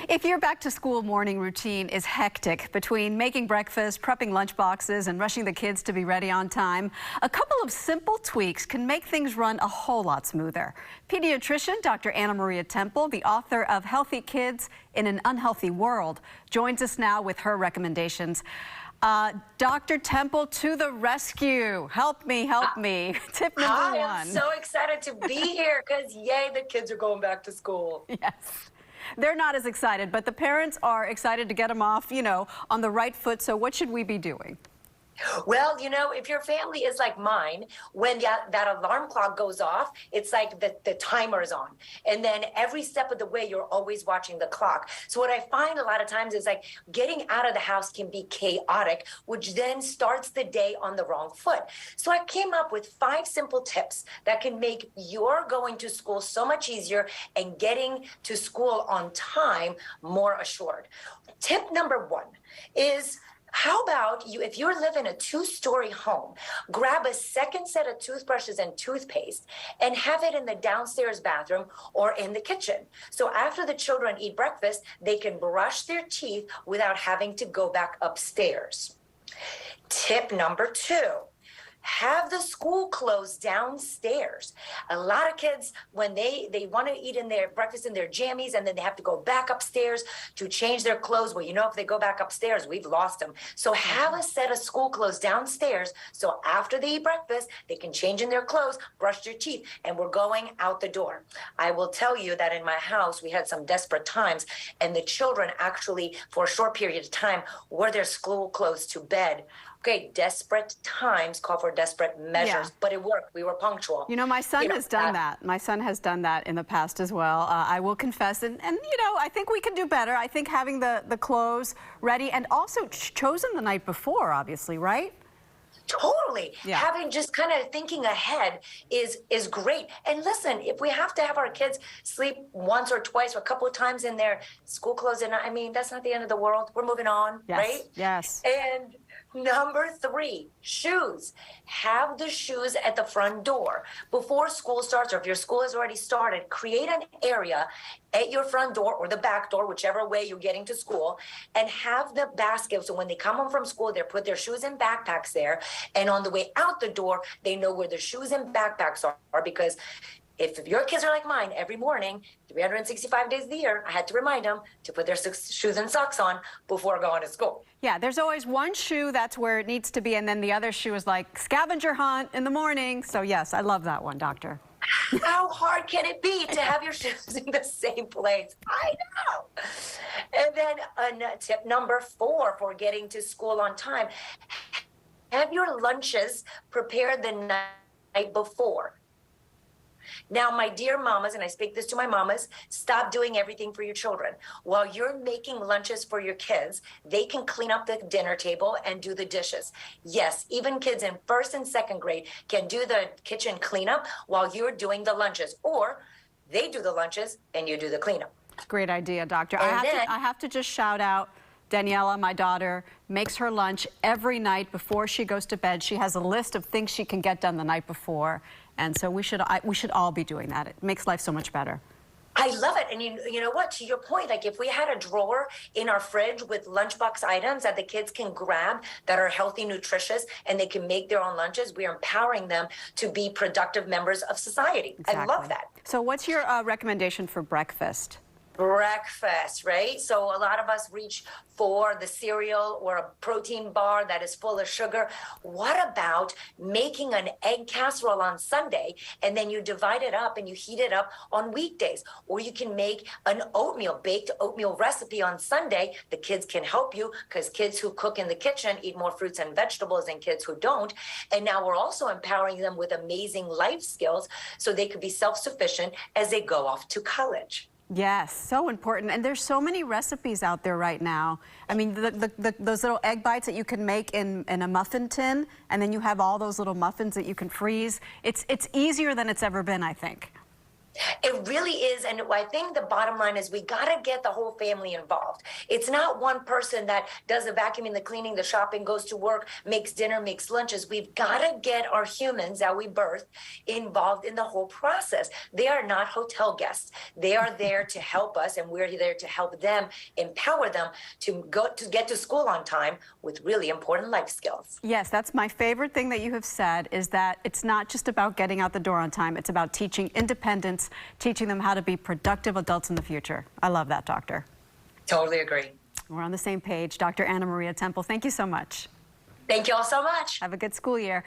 If your back-to-school morning routine is hectic between making breakfast, prepping lunch boxes, and rushing the kids to be ready on time, a couple of simple tweaks can make things run a whole lot smoother. Pediatrician Dr. Anna Maria Temple, the author of Healthy Kids in an Unhealthy World, joins us now with her recommendations. Dr. Temple, to the rescue. Help me, help me. Tip number one. I am so excited to be here because, yay, the kids are going back to school. Yes. They're not as excited, but the parents are excited to get them off, on the right foot. So what should we be doing? Well, if your family is like mine, when that alarm clock goes off, it's like the timer is on. And then every step of the way, you're always watching the clock. So what I find a lot of times is like getting out of the house can be chaotic, which then starts the day on the wrong foot. So I came up with 5 simple tips that can make your going to school so much easier and getting to school on time more assured. Tip number 1 is, how about you, if you're living in a 2-story home, grab a second set of toothbrushes and toothpaste and have it in the downstairs bathroom or in the kitchen. So after the children eat breakfast, they can brush their teeth without having to go back upstairs. Tip number 2. Have the school clothes downstairs. A lot of kids, when they want to eat in their breakfast in their jammies, and then they have to go back upstairs to change their clothes. Well, if they go back upstairs, we've lost them. So have a set of school clothes downstairs, so after they eat breakfast, they can change in their clothes, brush their teeth, and we're going out the door. I will tell you that in my house, we had some desperate times, and the children actually, for a short period of time, wore their school clothes to bed. Okay, desperate times call for desperate measures, but it worked. We were punctual. My son has done that. My son has done that in the past as well. I will confess, and I think we can do better. I think having the clothes ready and also chosen the night before, obviously, right? Totally. Yeah. Having just kind of thinking ahead is great. And listen, if we have to have our kids sleep once or twice or a couple of times in their school clothes, and that's not the end of the world. We're moving on, right? Yes. And number 3, shoes. Have the shoes at the front door. Before school starts, or if your school has already started, create an area at your front door or the back door, whichever way you're getting to school, and have the basket. So when they come home from school, they put their shoes and backpacks there. And on the way out the door, they know where the shoes and backpacks are, because if your kids are like mine, every morning, 365 days of the year, I had to remind them to put their shoes and socks on before going to school. Yeah, there's always one shoe that's where it needs to be, and then the other shoe is like scavenger hunt in the morning. So yes, I love that one, Doctor. How hard can it be to have your shoes in the same place? I know. And then tip number 4 for getting to school on time, have your lunches prepared the night before. Now, my dear mamas, and I speak this to my mamas, stop doing everything for your children. While you're making lunches for your kids, they can clean up the dinner table and do the dishes. Yes, even kids in 1st and 2nd grade can do the kitchen cleanup while you're doing the lunches. Or they do the lunches and you do the cleanup. Great idea, Doctor. I have to just shout out Daniela, my daughter, makes her lunch every night before she goes to bed. She has a list of things she can get done the night before. And so we should all be doing that. It makes life so much better. I love it. And you know what? To your point, like if we had a drawer in our fridge with lunchbox items that the kids can grab that are healthy, nutritious, and they can make their own lunches, we are empowering them to be productive members of society. Exactly. I love that. So what's your recommendation for breakfast? Breakfast, right? So a lot of us reach for the cereal or a protein bar that is full of sugar. What about making an egg casserole on Sunday, and then you divide it up and you heat it up on weekdays? Or you can make an baked oatmeal recipe on Sunday. The kids can help you, because kids who cook in the kitchen eat more fruits and vegetables than kids who don't. And now we're also empowering them with amazing life skills so they could be self-sufficient as they go off to college. Yes, so important. And there's so many recipes out there right now. I mean, those little egg bites that you can make in a muffin tin, and then you have all those little muffins that you can freeze. It's easier than it's ever been, I think. It really is. And I think the bottom line is we got to get the whole family involved. It's not one person that does the vacuuming, the cleaning, the shopping, goes to work, makes dinner, makes lunches. We've got to get our humans that we birth involved in the whole process. They are not hotel guests. They are there to help us, and we're there to help them, empower them to get to school on time with really important life skills. Yes, that's my favorite thing that you have said, is that it's not just about getting out the door on time. It's about teaching independence, teaching them how to be productive adults in the future. I love that, Doctor. Totally agree. We're on the same page. Dr. Anna Maria Temple, thank you so much. Thank you all so much. Have a good school year.